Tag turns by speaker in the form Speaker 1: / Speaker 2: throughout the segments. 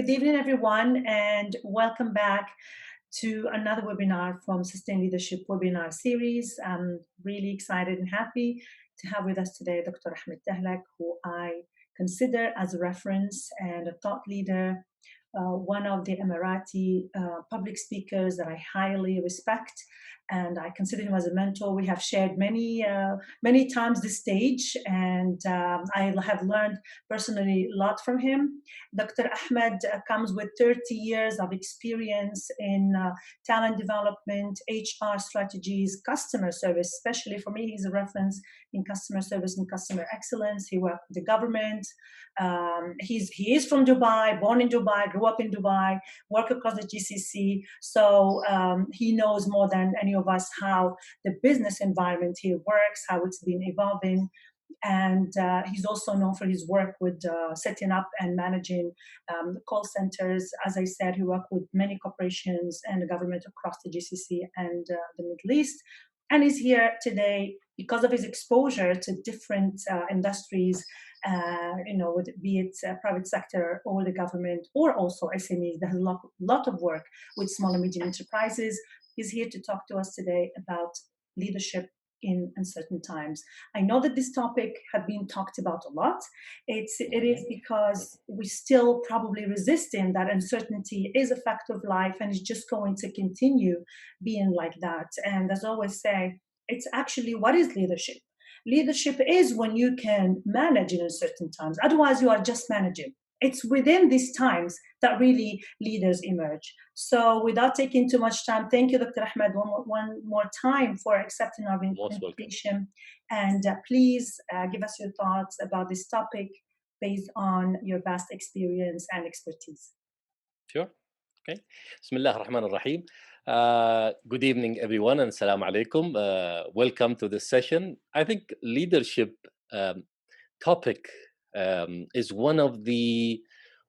Speaker 1: Good evening, everyone, and welcome back to another webinar from Sustain Leadership webinar series. I'm really excited and happy to have with us today Dr. Ahmed Tahlak, who I consider as a reference and a thought leader, one of the Emirati public speakers that I highly respect, and I consider him as a mentor. We have shared many times this stage, and I have learned personally a lot from him. Dr. Ahmed comes with 30 years of experience in talent development, HR strategies, customer service. Especially for me, he's a reference in customer service and customer excellence. He worked with the government. He is from Dubai, born in Dubai, grew up in Dubai, worked across the GCC. So he knows more than any of us how the business environment here works, how it's been evolving. And he's also known for his work with setting up and managing call centers. As I said, he worked with many corporations and the government across the GCC and the Middle East. And he's here today because of his exposure to different industries, be it private sector or the government, or also SMEs. There's a lot of work with small and medium enterprises. He's here to talk to us today about leadership in uncertain times. I know that this topic had been talked about a lot. It is because we still probably resisting that uncertainty is a fact of life, and it's just going to continue being like that. And as I always say, it's actually, what is leadership? Leadership is when you can manage in uncertain times. Otherwise, you are just managing. It's within these times that really leaders emerge. So without taking too much time, thank you, Dr. Ahmed, one more time for accepting our invitation. And please give us your thoughts about this topic based on your vast experience and expertise.
Speaker 2: Sure. Okay. Bismillah ar-Rahman ar-Rahim. Good evening, everyone, and Assalamu alaikum. Welcome to this session. I think leadership topic is one of the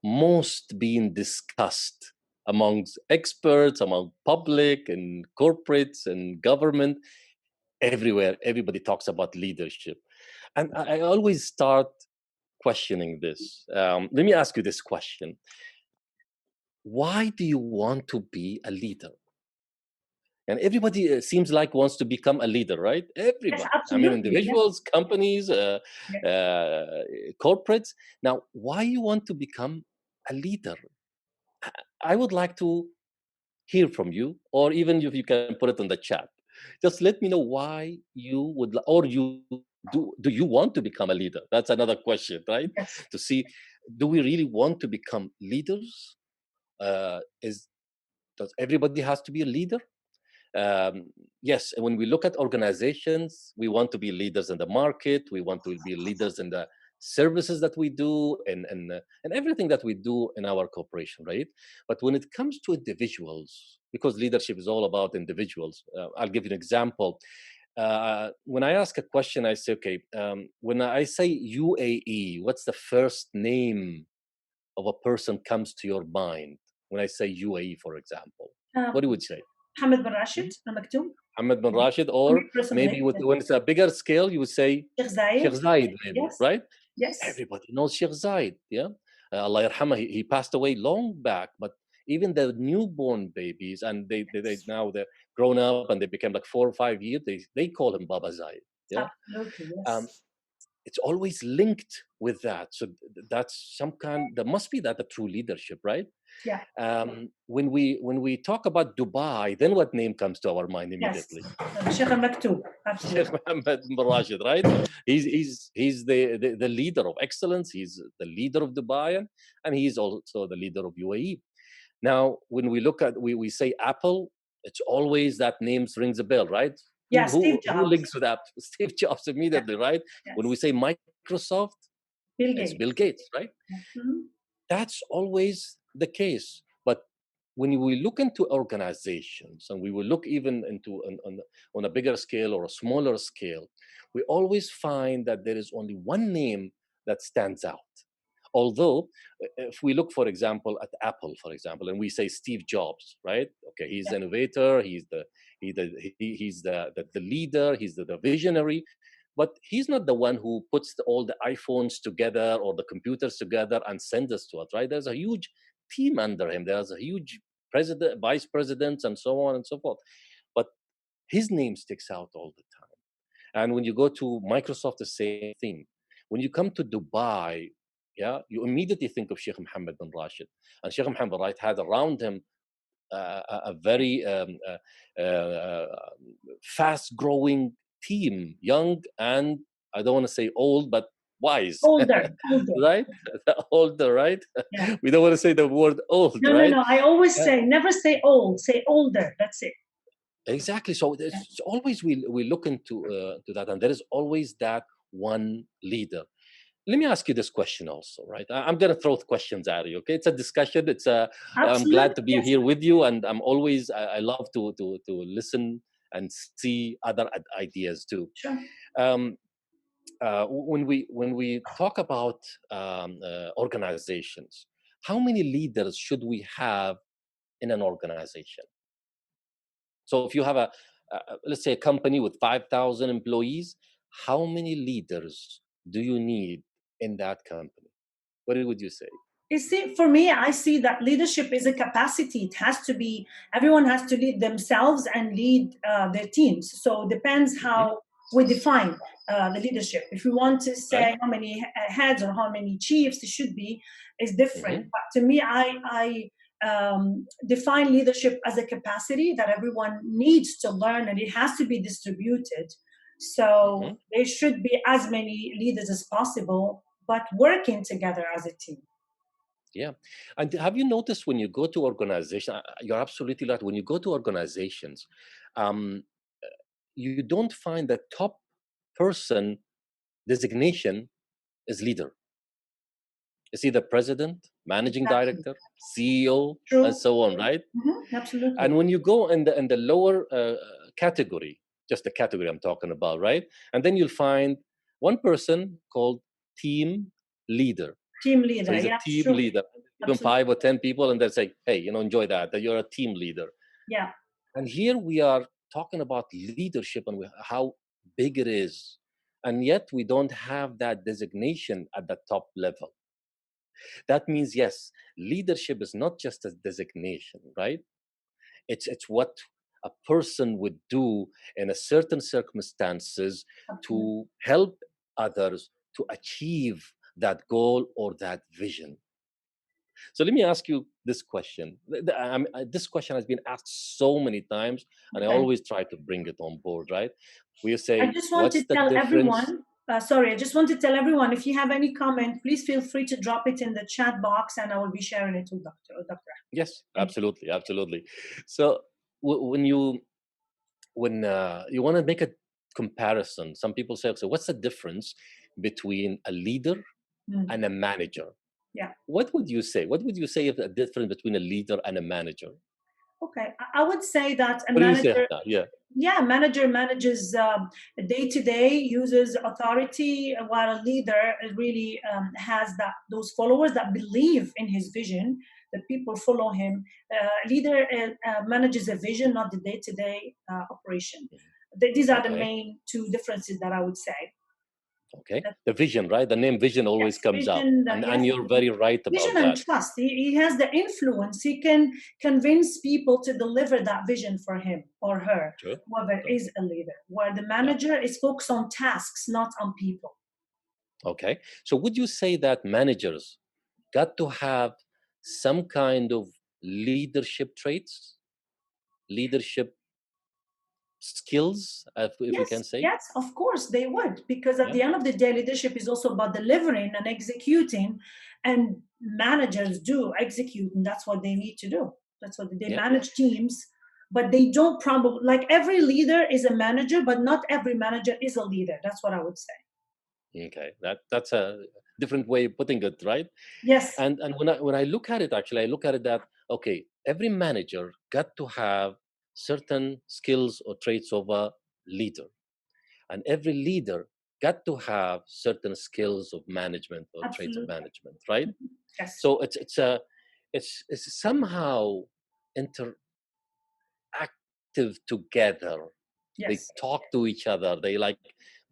Speaker 2: most being discussed amongst experts, among public and corporates and government. Everywhere, everybody talks about leadership. And I always start questioning this. Let me ask you this question. Why do you want to be a leader? And everybody seems like wants to become a leader, right? Everybody.
Speaker 1: Yes,
Speaker 2: I mean, individuals, companies, corporates. Now, why you want to become a leader? I would like to hear from you, or even if you can put it in the chat. Just let me know why you would, or you do you want to become a leader? That's another question, right?
Speaker 1: Yes.
Speaker 2: To see, do we really want to become leaders? Does everybody has to be a leader? Yes, when we look at organizations, we want to be leaders in the market. We want to be leaders in the services that we do and everything that we do in our corporation, right? But when it comes to individuals, because leadership is all about individuals, I'll give you an example. When I ask a question, I say, okay, when I say UAE, what's the first name of a person comes to your mind? When I say UAE, for example, what do you would say?
Speaker 1: Mohammed bin Rashid, Al-Maktoum.
Speaker 2: Ahmed bin Rashid, or maybe when it's a bigger scale, you would say Sheikh Zayed, maybe,
Speaker 1: yes.
Speaker 2: right?
Speaker 1: Yes.
Speaker 2: Everybody knows Sheikh Zayed, yeah? Allah yarhamah, he passed away long back, but even the newborn babies, and they now they're grown up and they became like 4 or 5 years, they call him Baba Zayed, yeah?
Speaker 1: Absolutely, yes.
Speaker 2: It's always linked with that. So that's some kind, there must be that a true leadership, right?
Speaker 1: Yeah.
Speaker 2: When we talk about Dubai, then what name comes to our mind immediately?
Speaker 1: Yes. Sheikh Al-Maktoum, absolutely.
Speaker 2: Sheikh Mohammed bin Rashid, right? He's the leader of excellence. He's the leader of Dubai, and he's also the leader of UAE. Now, when we look at, we say Apple, it's always that name rings a bell, right?
Speaker 1: Yeah, Steve Jobs.
Speaker 2: Who links with Apple? Steve Jobs immediately, right?
Speaker 1: Yes.
Speaker 2: When we say Microsoft, it's Bill Gates, right?
Speaker 1: Mm-hmm.
Speaker 2: That's always the case. But when we look into organizations, and we will look even into on a bigger scale or a smaller scale, we always find that there is only one name that stands out. Although, if we look, for example, at Apple, for example, and we say Steve Jobs, right? Okay, he's the innovator, he's the leader, he's the visionary, but he's not the one who puts all the iPhones together or the computers together and sends us to us, right? There's a huge team under him. There's a huge president, vice presidents, and so on and so forth. But his name sticks out all the time. And when you go to Microsoft, the same thing. When you come to Dubai, yeah, you immediately think of Sheikh Mohammed bin Rashid. And Sheikh Mohammed bin Rashid had around him a very fast-growing team, young and I don't want to say old, but wise,
Speaker 1: Older.
Speaker 2: right? Older, right?
Speaker 1: Yeah.
Speaker 2: We don't want to say the word old,
Speaker 1: No, no,
Speaker 2: right?
Speaker 1: no. I always
Speaker 2: Uh,
Speaker 1: say, never say old, say older. That's it.
Speaker 2: exactly. So
Speaker 1: Yeah.
Speaker 2: there's always we look into to that, and there is always that one leader. Let me ask you this question also, right? I'm going to throw questions at you. Okay, it's a discussion. I'm
Speaker 1: Absolutely.
Speaker 2: glad to be
Speaker 1: Yes.
Speaker 2: here with you, and I love to listen and see other ideas too.
Speaker 1: Sure.
Speaker 2: Um, when we talk about organizations, how many leaders should we have in an organization? So if you have let's say a company with 5,000 employees, how many leaders do you need in that company? What would you say?
Speaker 1: You see, for me, I see that leadership is a capacity. It has to be, everyone has to lead themselves and lead their teams. So it depends
Speaker 2: Hmm.
Speaker 1: how we define the leadership. If we want to
Speaker 2: Right?
Speaker 1: say how many heads or how many chiefs it should be, is different.
Speaker 2: Hmm.
Speaker 1: But to me, I define leadership as a capacity that everyone needs to learn, and it has to be distributed. So
Speaker 2: Hmm.
Speaker 1: there should be as many leaders as possible, but working together as a team.
Speaker 2: Yeah. And have you noticed when you go to organization, you're absolutely right. When you go to organizations, um, you don't find the top person designation is leader. It's either president, managing
Speaker 1: Exactly.
Speaker 2: director, CEO, and
Speaker 1: True.
Speaker 2: so on, right?
Speaker 1: Absolutely.
Speaker 2: And when you go in the lower category, just the category I'm talking about, right? And then you'll find one person called team leader.
Speaker 1: Team
Speaker 2: So
Speaker 1: leader.
Speaker 2: he's a
Speaker 1: Yeah,
Speaker 2: team
Speaker 1: true.
Speaker 2: leader. Give him
Speaker 1: Absolutely.
Speaker 2: 5 or 10 people, and they'll say, "Hey, enjoy that. That you're a team leader."
Speaker 1: Yeah.
Speaker 2: And here we are talking about leadership and how big it is, and yet we don't have that designation at the top level. That means yes, leadership is not just a designation, right? It's what a person would do in a certain circumstances
Speaker 1: Absolutely.
Speaker 2: to help others to achieve that goal or that vision. So let me ask you this question. This question has been asked so many times, and I
Speaker 1: Okay.
Speaker 2: always try to bring it on board, right? We
Speaker 1: I
Speaker 2: say,
Speaker 1: just want to
Speaker 2: what's the
Speaker 1: tell
Speaker 2: difference?
Speaker 1: everyone, sorry, I just want to tell everyone, if you have any comment, please feel free to drop it in the chat box and I will be sharing it with Dr.
Speaker 2: Yes,
Speaker 1: Thank you.
Speaker 2: absolutely, absolutely. So when you want to make a comparison, some people say, so what's the difference between a leader
Speaker 1: Mm.
Speaker 2: and a manager?
Speaker 1: Yeah.
Speaker 2: What would you say? What would you say is the difference between a leader and a manager?
Speaker 1: Okay. I would say that a
Speaker 2: What do you say,
Speaker 1: manager,
Speaker 2: Hannah? Yeah.
Speaker 1: yeah, manager manages day to day, uses authority, while a leader really has those followers that believe in his vision, that people follow him. Leader manages a vision, not the day to day operation. These are the
Speaker 2: Okay.
Speaker 1: main two differences that I would say.
Speaker 2: Okay.
Speaker 1: That,
Speaker 2: The vision, right? The name vision always
Speaker 1: yes,
Speaker 2: comes up.
Speaker 1: vision.
Speaker 2: And
Speaker 1: Yes,
Speaker 2: you're very right
Speaker 1: vision
Speaker 2: about
Speaker 1: and
Speaker 2: that.
Speaker 1: trust. He has the influence. He can convince people to deliver that vision for him or her,
Speaker 2: True.
Speaker 1: whoever
Speaker 2: True.
Speaker 1: is a leader, where the
Speaker 2: Yeah.
Speaker 1: manager is focused on tasks, not on people.
Speaker 2: Okay. So would you say that managers got to have some kind of leadership traits, leadership skills, if we can
Speaker 1: Yes,
Speaker 2: say?
Speaker 1: yes, of course they would, because at
Speaker 2: Yeah.
Speaker 1: the end of the day, leadership is also about delivering and executing, and managers do execute, and that's what they need to do. That's what they
Speaker 2: Yeah.
Speaker 1: manage teams, but they don't probably like every leader is a manager, but not every manager is a leader. That's what I would say.
Speaker 2: Okay. That's a different way of putting it, right?
Speaker 1: Yes,
Speaker 2: And when I look at it, actually, I look at it that okay, every manager got to have certain skills or traits of a leader, and every leader got to have certain skills of management or traits of
Speaker 1: absolutely.
Speaker 2: management, right?
Speaker 1: Yes,
Speaker 2: So it's somehow interactive together. They
Speaker 1: yes,
Speaker 2: talk to each other. They like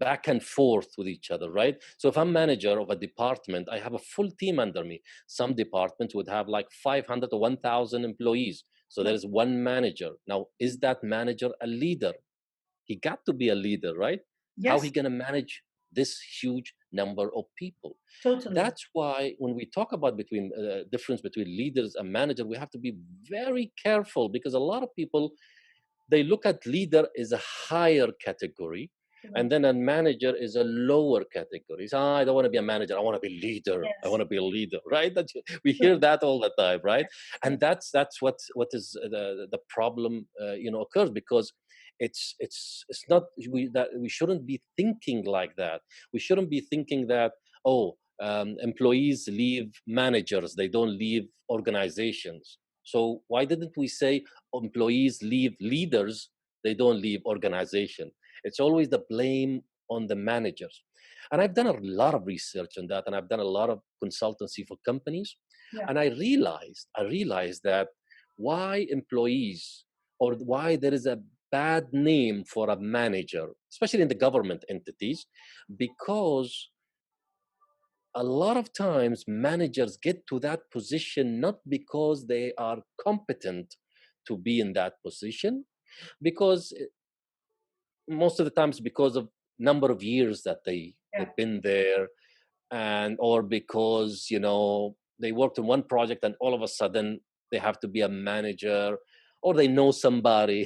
Speaker 2: back and forth with each other, right? So if I'm manager of a department, I have a full team under me. Some departments would have like 500 or 1,000 employees. So
Speaker 1: Yeah.
Speaker 2: there's one manager. Now, is that manager a leader? He got to be a leader, right? How he
Speaker 1: Yes,
Speaker 2: going to manage this huge number of people?
Speaker 1: totally.
Speaker 2: That's why when we talk about between difference between leaders and manager, we have to be very careful, because a lot of people, they look at leader as a higher category, and
Speaker 1: Right.
Speaker 2: then a manager is a lower category. So, I don't want to be a manager, I want to be leader, I want
Speaker 1: Yes.
Speaker 2: to be a leader, right? We hear
Speaker 1: True.
Speaker 2: that all the time, right?
Speaker 1: Yeah.
Speaker 2: And that's what is the problem, occurs, because it's not, we shouldn't be thinking like that. We shouldn't be thinking that, oh, employees leave managers, they don't leave organizations. So why didn't we say employees leave leaders, they don't leave organization? It's always the blame on the managers. And I've done a lot of research on that, and I've done a lot of consultancy for companies.
Speaker 1: Yeah.
Speaker 2: And I realized that why employees, or why there is a bad name for a manager, especially in the government entities, because a lot of times managers get to that position not because they are competent to be in that position, because most of the times because of number of years that
Speaker 1: Yeah.
Speaker 2: they've been there, and or because they worked on one project and all of a sudden they have to be a manager, or they know somebody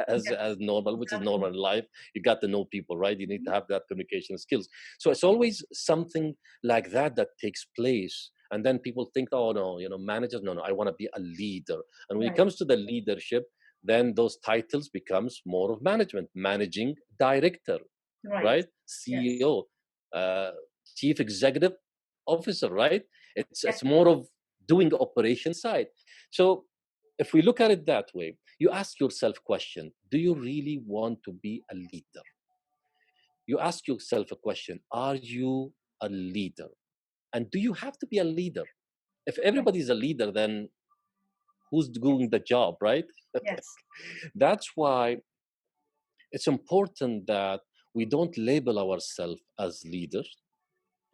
Speaker 1: Yes.
Speaker 2: as normal, which is
Speaker 1: Exactly.
Speaker 2: normal in life. You got to know people, right? You need to have that communication skills. So it's always something like that that takes place, and then people think, oh no, managers, no, I want to be a leader. And when it
Speaker 1: Right.
Speaker 2: comes to the leadership, then those titles becomes more of management, managing director,
Speaker 1: Right.
Speaker 2: right?
Speaker 1: Yes.
Speaker 2: CEO, uh, chief executive officer, right? It's
Speaker 1: Yes.
Speaker 2: more of doing operation side. So if we look at it that way, you ask yourself question: do you really want to be a leader? You ask yourself a question: are you a leader? And do you have to be a leader? If
Speaker 1: Right.
Speaker 2: everybody's a leader, then who's doing the job, right?
Speaker 1: Yes.
Speaker 2: That's why it's important that we don't label ourselves as leaders.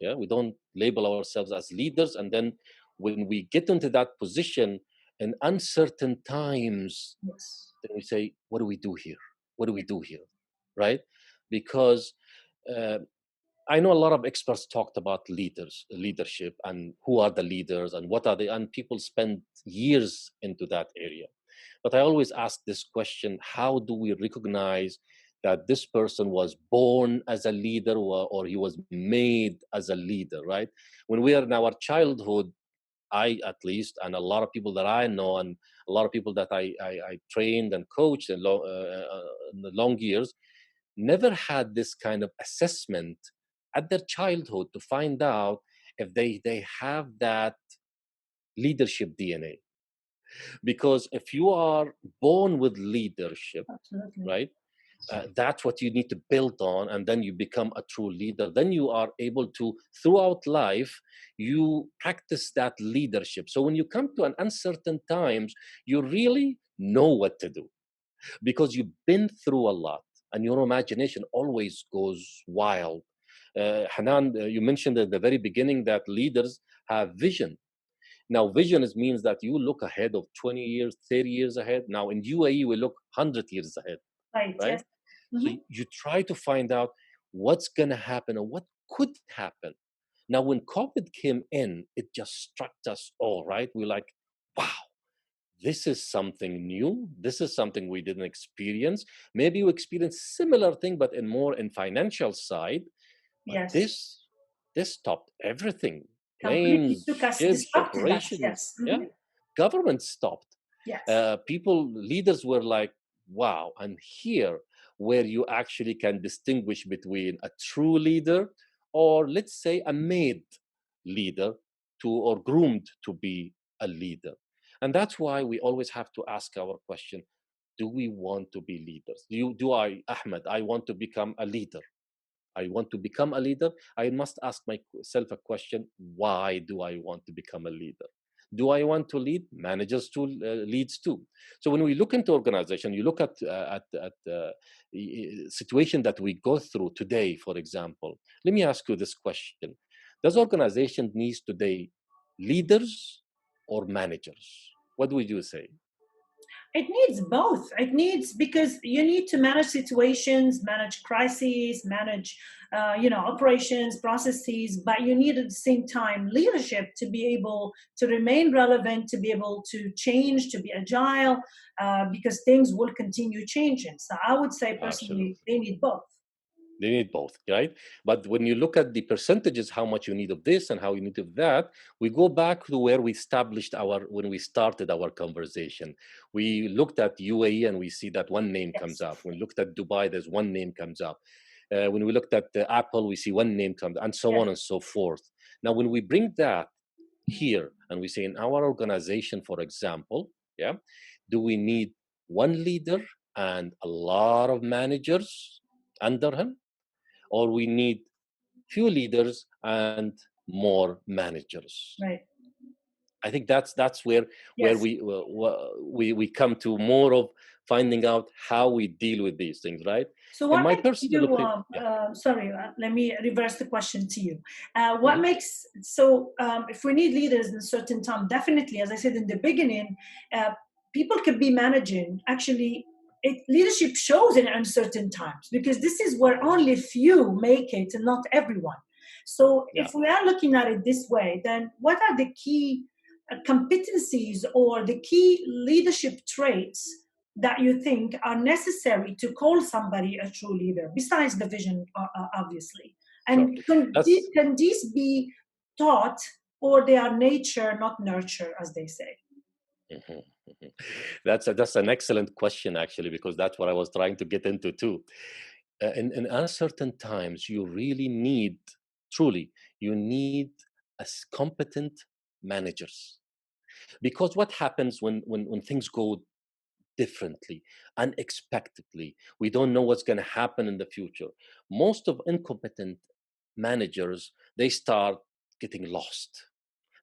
Speaker 2: Yeah, we don't label ourselves as leaders, and then when we get into that position in uncertain times,
Speaker 1: Yes.
Speaker 2: then we say, what do we do here? What do we
Speaker 1: Yes.
Speaker 2: do here? Right? Because uh, I know a lot of experts talked about leadership, and who are the leaders and what are they, and people spend years into that area. But I always ask this question: how do we recognize that this person was born as a leader, or he was made as a leader, right? When we are in our childhood, I at least, and a lot of people that I know, and a lot of people that I trained and coached in the long years, never had this kind of assessment at their childhood to find out if they have that leadership DNA. Because if you are born with leadership,
Speaker 1: Absolutely.
Speaker 2: right, that's what you need to build on, and then you become a true leader. Then you are able to, throughout life, you practice that leadership. So when you come to an uncertain times, you really know what to do, because you've been through a lot, and your imagination always goes wild. Hanan, you mentioned at the very beginning that leaders have vision. Now, vision means that you look ahead of 20 years, 30 years ahead. Now, in UAE, we look 100 years ahead,
Speaker 1: Right.
Speaker 2: right?
Speaker 1: Yes.
Speaker 2: So
Speaker 1: Hmm.
Speaker 2: you try to find out what's going to happen or what could happen. Now, when COVID came in, it just struck us all, right? We're like, wow, this is something new. This is something we didn't experience. Maybe you experienced similar thing, but in more in financial side. But
Speaker 1: Yes.
Speaker 2: this stopped everything.
Speaker 1: Completely
Speaker 2: Planes,
Speaker 1: took us,
Speaker 2: ships,
Speaker 1: disrupted us.
Speaker 2: operations.
Speaker 1: Yes.
Speaker 2: Yeah,
Speaker 1: Hmm.
Speaker 2: government stopped.
Speaker 1: Yes.
Speaker 2: People, leaders were like, wow. And here, where you actually can distinguish between a true leader, or let's say a made leader, to or groomed to be a leader. And that's why we always have to ask our question: do we want to be leaders? Do I, Ahmed, I want to become a leader. I want to become a leader. I must ask myself a question: why do I want to become a leader? Do I want to lead? Managers to leads too. So when we look into organization, you look at situation that we go through today, for example. Let me ask you this question: does organization needs today leaders or managers? What would you say?
Speaker 1: It needs both. It needs, because you need to manage situations, manage crises, manage operations, processes, but you need at the same time leadership to be able to remain relevant, to be able to change, to be agile, because things will continue changing. So I would say personally
Speaker 2: Absolutely.
Speaker 1: they need both.
Speaker 2: They need both, right? But when you look at the percentages, how much you need of this and how you need of that, we go back to where we established when we started our conversation. We looked at UAE and we see that one name comes
Speaker 1: Yes.
Speaker 2: up. When we looked at Dubai, there's one name comes up. When we looked at Apple, we see one name comes, and so
Speaker 1: Yes.
Speaker 2: on and so forth. Now, when we bring that here and we say in our organization, for example, yeah, do we need one leader and a lot of managers under him, or we need few leaders and more managers?
Speaker 1: Right.
Speaker 2: I think that's where
Speaker 1: Yes.
Speaker 2: we come to more of finding out how we deal with these things, right?
Speaker 1: So
Speaker 2: In
Speaker 1: what
Speaker 2: my
Speaker 1: makes
Speaker 2: personal
Speaker 1: you,
Speaker 2: opinion, yeah.
Speaker 1: sorry, let me reverse the question to you. What
Speaker 2: Mhm.
Speaker 1: makes, if we need leaders in a certain time, definitely, as I said in the beginning, uh, people could be managing. Actually, leadership shows in uncertain times because this is where only few make it and not everyone. So
Speaker 2: Yeah,
Speaker 1: if we are looking at it this way, then what are the key competencies or the key leadership traits that you think are necessary to call somebody a true leader besides the vision, obviously?
Speaker 2: sure.
Speaker 1: And
Speaker 2: That's
Speaker 1: can these be taught, or they are nature not nurture, as they say?
Speaker 2: Mhm, mhm. That's an excellent question, actually, because that's what I was trying to get into too. In uncertain times, you really need, truly, you need competent managers. Because what happens when things go differently, unexpectedly, we don't know what's going to happen in the future. Most of incompetent managers, they start getting lost.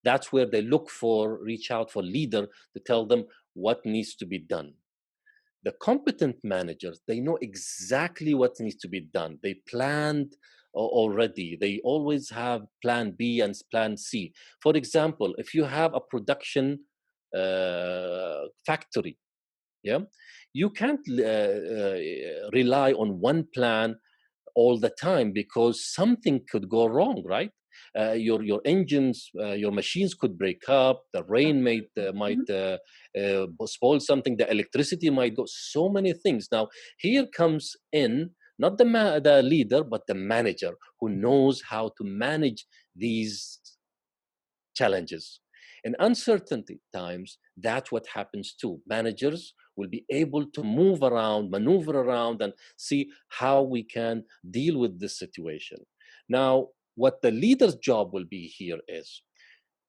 Speaker 2: That's where they reach out for leader to tell them what needs to be done. The competent managers, they know exactly what needs to be done. They planned already. They always have plan B and plan C. For example, if you have a production factory, yeah, you can't rely on one plan all the time because something could go wrong, right? Your engines, your machines could break up. The rain might
Speaker 1: Mhm.
Speaker 2: spoil something. The electricity might go. So many things. Now here comes in not the leader, but the manager who knows how to manage these challenges. In uncertainty times, that's what happens too. Managers will be able to move around, maneuver around, and see how we can deal with this situation. Now, what the leader's job will be here is,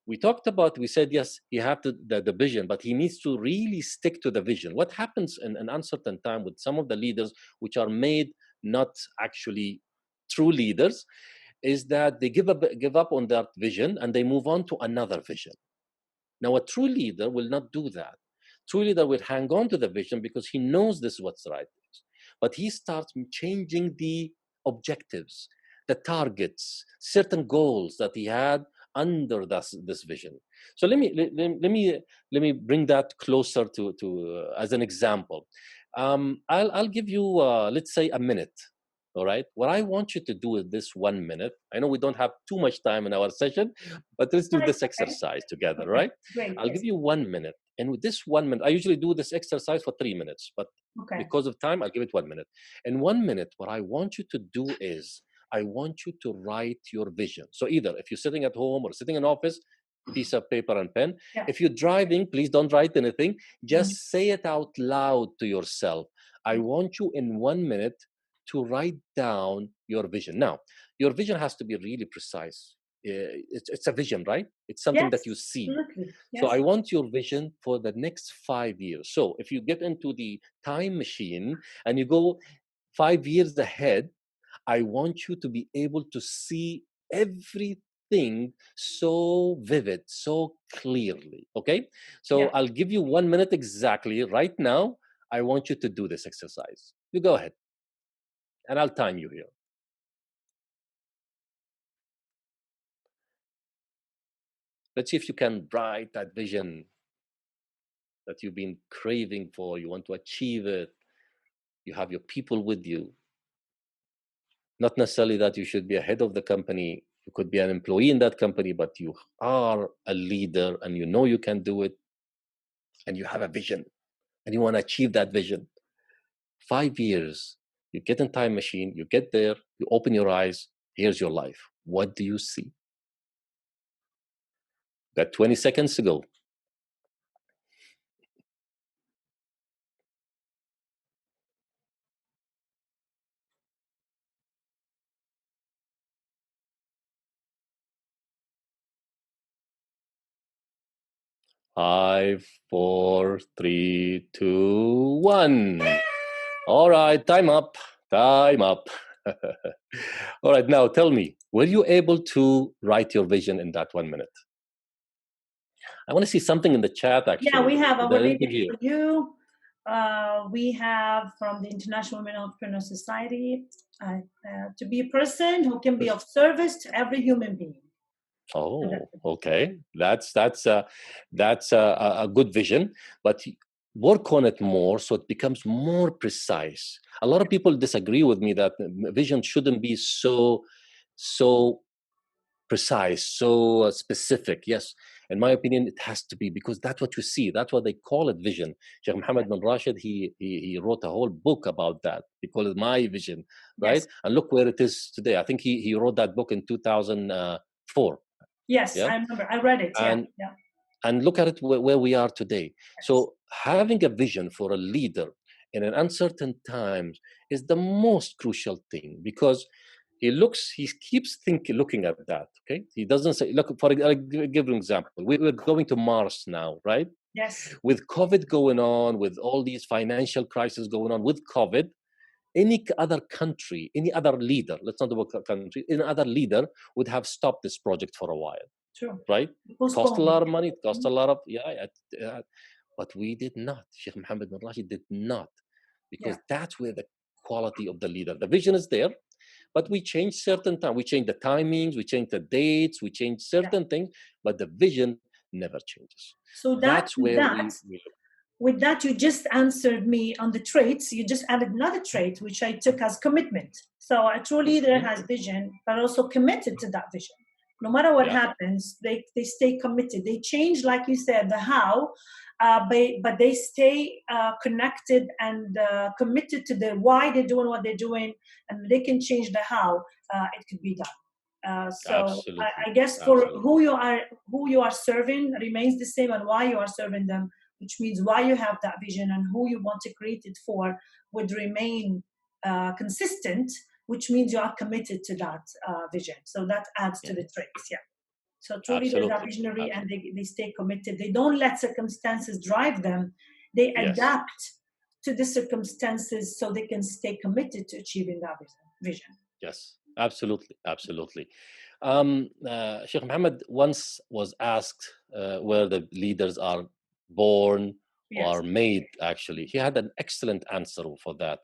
Speaker 2: we talked about, we said, yes, he have the vision, but he needs to really stick to the vision. What happens in an uncertain time with some of the leaders, which are made not actually true leaders, is that they give up on that vision and they move on to another vision. Now, a true leader will not do that. True leader will hang on to the vision because he knows this is what's right. But he starts changing the objectives, the targets, certain goals that he had under this vision. So let me bring that closer to as an example. I'll give you let's say a minute. All right. What I want you to do with this 1 minute. I know we don't have too much time in our session, but let's do
Speaker 1: No, it's
Speaker 2: this
Speaker 1: okay.
Speaker 2: exercise together,
Speaker 1: Okay,
Speaker 2: right?
Speaker 1: great.
Speaker 2: I'll
Speaker 1: Yes.
Speaker 2: give you 1 minute. And with this 1 minute, I usually do this exercise for 3 minutes, but
Speaker 1: Okay.
Speaker 2: because of time, I'll give it 1 minute. In 1 minute, what I want you to do is I want you to write your vision. So either if you're sitting at home or sitting in office, piece of paper and pen.
Speaker 1: Yeah.
Speaker 2: If you're driving, please don't write anything.
Speaker 1: Mhm.
Speaker 2: Just say it out loud to yourself. I want you in 1 minute to write down your vision. Now, your vision has to be really precise. It's a vision, right? It's something that
Speaker 1: Yes,
Speaker 2: you see.
Speaker 1: absolutely.
Speaker 2: So I
Speaker 1: Yes.
Speaker 2: want your vision for the next 5 years. So if you get into the time machine and you go 5 years ahead, I want you to be able to see everything thing so vivid, so clearly. Okay, so
Speaker 1: Yeah.
Speaker 2: I'll give you 1 minute exactly right now. I want you to do this exercise. You go ahead, and I'll time you here. Let's see if you can write that vision that you've been craving for. You want to achieve it. You have your people with you. Not necessarily that you should be a head of the company. You could be an employee in that company, but you are a leader and you know you can do it, and you have a vision and you want to achieve that vision. 5 years, you get in time machine, you get there, you open your eyes, here's your life. What do you see? Got 20 seconds to go. 5, 4, 3, 2, 1. All right, time up. Time up. All right, now tell me, were you able to write your vision in that 1 minute? I want to see something in the chat,
Speaker 1: Yeah,
Speaker 2: actually.
Speaker 1: we have. I
Speaker 2: Is
Speaker 1: will
Speaker 2: there
Speaker 1: read
Speaker 2: anything
Speaker 1: it
Speaker 2: here?
Speaker 1: for you. We have from the International Women Entrepreneur Society to be a person who can be of service to every human being.
Speaker 2: Oh, okay. That's a good vision, but work on it more so it becomes more precise. A lot of people disagree with me that vision shouldn't be so precise, so specific. Yes, in my opinion, it has to be, because that's what you see. That's what they call it, vision. Sheikh Mohammed bin Rashid, he wrote a whole book about that. He called it My Vision, right?
Speaker 1: Yes.
Speaker 2: And look where it is today. I think he wrote that book in 2004.
Speaker 1: Yes,
Speaker 2: Yeah,
Speaker 1: I remember. I read it. Yeah.
Speaker 2: and
Speaker 1: Yeah.
Speaker 2: and look at it where we are today.
Speaker 1: Yes.
Speaker 2: So having a vision for a leader in an uncertain times is the most crucial thing, because he keeps looking at that. Okay, he doesn't say, look, I'll give an example. We're going to Mars now, right?
Speaker 1: Yes.
Speaker 2: With COVID going on, with all these financial crises going on, with COVID, any other country, any other leader, let's not talk about country, any other leader would have stopped this project for a while,
Speaker 1: True.
Speaker 2: right? Cost a
Speaker 1: Postponed.
Speaker 2: lot of money, it cost a lot of, but we did not. Sheikh Mohammed bin Rashid did not,
Speaker 1: Yeah.
Speaker 2: because that's where the quality of the leader, the vision is there, but we change certain time. We change the timings, we change the dates, we change
Speaker 1: Yeah.
Speaker 2: certain things, but the vision never changes.
Speaker 1: So
Speaker 2: That's
Speaker 1: with
Speaker 2: where
Speaker 1: that,
Speaker 2: we look.
Speaker 1: with that, you just answered me on the traits. You just added another trait, which I took as commitment. So a true leader
Speaker 2: Mhm.
Speaker 1: has vision, but also committed to that vision. No matter what
Speaker 2: Yeah,
Speaker 1: happens, they stay committed. They change, like you said, the how, but they stay connected and committed to the why they're doing what they're doing, and they can change the how it could be done. So
Speaker 2: absolutely,
Speaker 1: I guess for
Speaker 2: absolutely.
Speaker 1: who you are serving remains the same, and why you are serving them, which means why you have that vision and who you want to create it for, would remain consistent, which means you are committed to that vision. So that adds to the
Speaker 2: Mhm.
Speaker 1: traits. Yeah. So true leaders are
Speaker 2: Absolutely,
Speaker 1: visionary and
Speaker 2: absolutely.
Speaker 1: they stay committed. They don't let circumstances drive them. They
Speaker 2: Yes,
Speaker 1: adapt to the circumstances so they can stay committed to achieving that vision.
Speaker 2: yes, absolutely, absolutely. Sheikh Mohammed once was asked where the leaders are born
Speaker 1: Yes.
Speaker 2: or made. Actually, he had an excellent answer for that.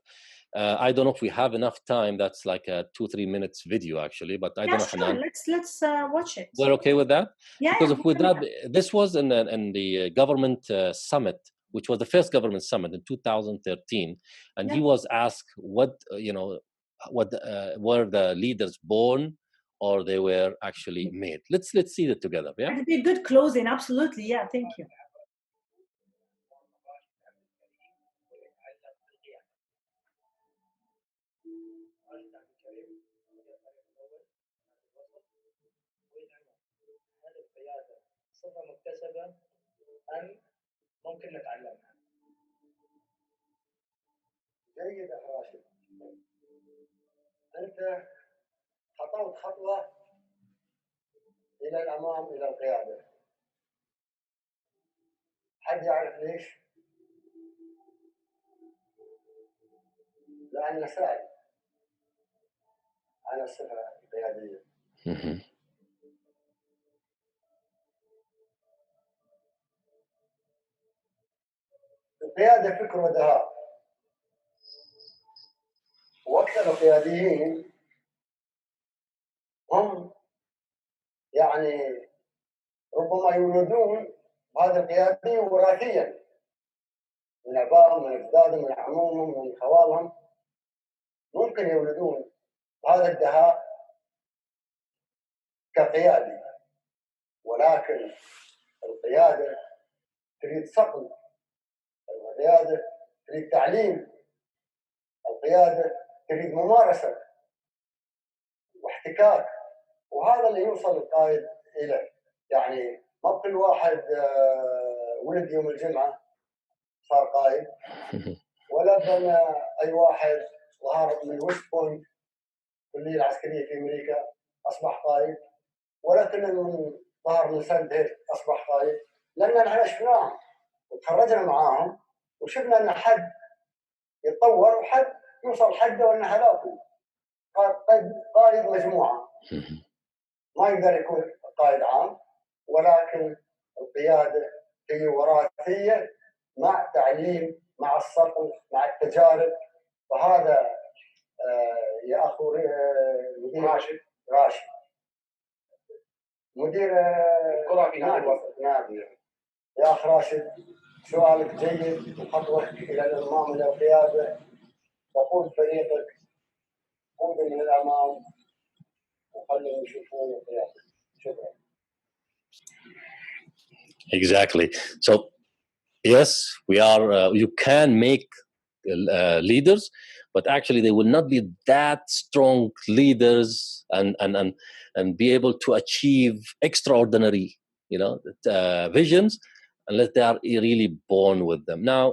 Speaker 2: I don't know if we have enough time. That's like a 2-3 minutes video, actually, but I don't
Speaker 1: Yeah,
Speaker 2: know,
Speaker 1: sure.
Speaker 2: Hanan.
Speaker 1: Let's watch it.
Speaker 2: We're okay with that?
Speaker 1: Yeah,
Speaker 2: Because
Speaker 1: yeah,
Speaker 2: if
Speaker 1: we
Speaker 2: with
Speaker 1: can do
Speaker 2: that,
Speaker 1: that.
Speaker 2: this was in the government summit, which was the first government summit in 2013, and
Speaker 1: Yeah.
Speaker 2: he was asked what what were the leaders born or they were actually made. Let's see it together. Yeah.
Speaker 1: That'd be a good closing. Absolutely. Yeah, thank you.
Speaker 3: جيد أخ راشد، أنت خطوت خطوة إلى الأمام إلى القيادة. حد يعرف ليش؟ لأن سأل عن الصفة القيادية.
Speaker 2: Mhm.
Speaker 3: القيادة فكر ودهاء، وأكثر القياديين هم يعني ربما يولدون هذا القيادي وراثيا من آبائهم، من أجدادهم، من عمومهم، من خوالهم، ممكن يولدون هذا الدهاء كقيادي، ولكن القيادة تريد صقل، القيادة تريد تعليم، القيادة تريد ممارسة واحتكاك، وهذا اللي يوصل القائد إليه. يعني ما بكل واحد ولد يوم الجمعة صار قائد، ولا بين أي واحد ظهر من ويست بوينت الكلية العسكرية في أمريكا أصبح قائد، ولا كل من ظهر من ساند هيل أصبح قائد، لأن نحن شفناهم وتخرجنا معاهم وشفنا أن حد يتطور وحد يوصل حده وأنه هلاكه. قائد مجموعة ما يقدر يكون قائد عام، ولكن القيادة هي وراثية مع تعليم، مع الصقل، مع التجارب. وهذا يا أخو مدير راشد مدير الكرة في نادي الوسط نادي، يا أخ راشد سؤالك جيد وخطوتك إلى الأمام إلى القيادة، وقود فريقك، قود من الأمام وخليهم يشوفون القيادة. شكرا.
Speaker 2: Exactly. So yes, we are. You can make leaders, but actually they will not be that strong leaders and be able to achieve extraordinary, visions unless they are really born with them. Now,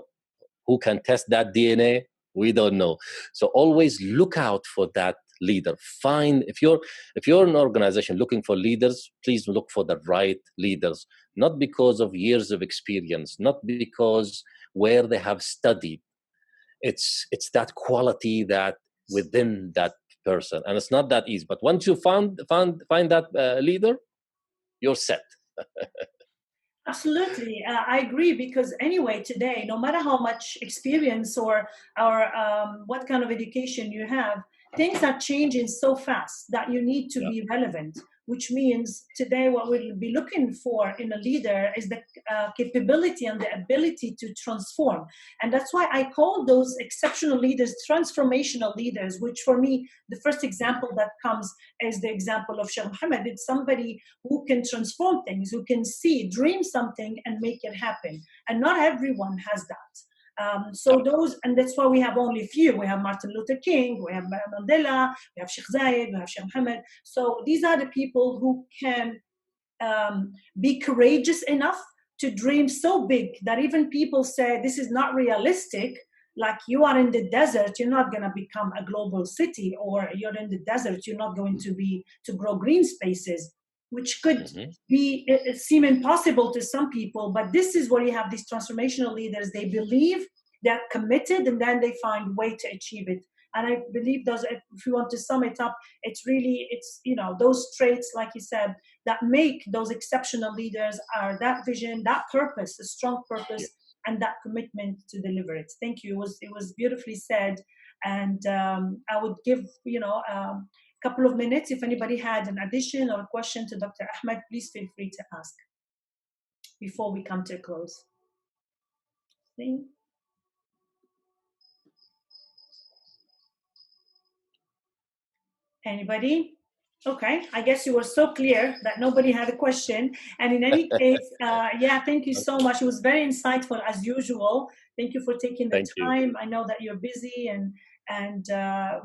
Speaker 2: who can test that DNA? We don't know. So always look out for that leader. Find if you're an organization looking for leaders, please look for the right leaders, not because of years of experience, not because where they have studied. It's that quality that within that person, and it's not that easy. But once you find that leader, you're set.
Speaker 1: Absolutely, I agree, because anyway, today, no matter how much experience or what kind of education you have, things are changing so fast that you need to be relevant, which means today what we'll be looking for in a leader is the capability and the ability to transform. And that's why I call those exceptional leaders transformational leaders, which for me, the first example that comes is the example of Sheikh Mohammed. It's somebody who can transform things, who can see, dream something and make it happen. And not everyone has that. So those, and that's why we have only a few. We have Martin Luther King, we have Mandela, we have Sheikh Zayed, we have Sheikh Mohammed. So these are the people who can be courageous enough to dream so big that even people say this is not realistic. Like, you are in the desert, you're not going to become a global city, or you're in the desert, you're not going to grow green spaces, which could be seem impossible to some people. But this is where you have these transformational leaders. They believe, they're committed, and then they find a way to achieve it. And I believe those, if you want to sum it up, it's those traits, like you said, that make those exceptional leaders are that vision, that purpose, a strong purpose, and that commitment to deliver it. Thank you. It was beautifully said. And I would give, couple of minutes. If anybody had an addition or a question to Dr. Ahmed, please feel free to ask before we come to a close. Anybody? Okay, I guess you were so clear that nobody had a question. And in any case, thank you so much. It was very insightful as usual. Thank you for taking the time. I know that you're busy and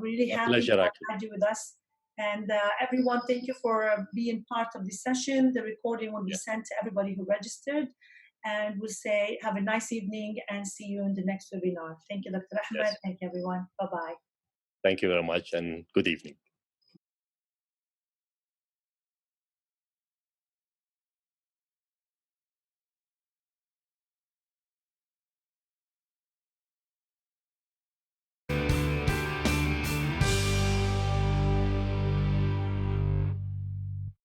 Speaker 1: really happy to have you with us. And everyone, thank you for being part of the session. The recording will be sent to everybody who registered. And we'll say have a nice evening and see you in the next webinar. Thank you, Dr. Ahmed. Thank you, everyone. Bye-bye.
Speaker 2: Thank you very much and good evening.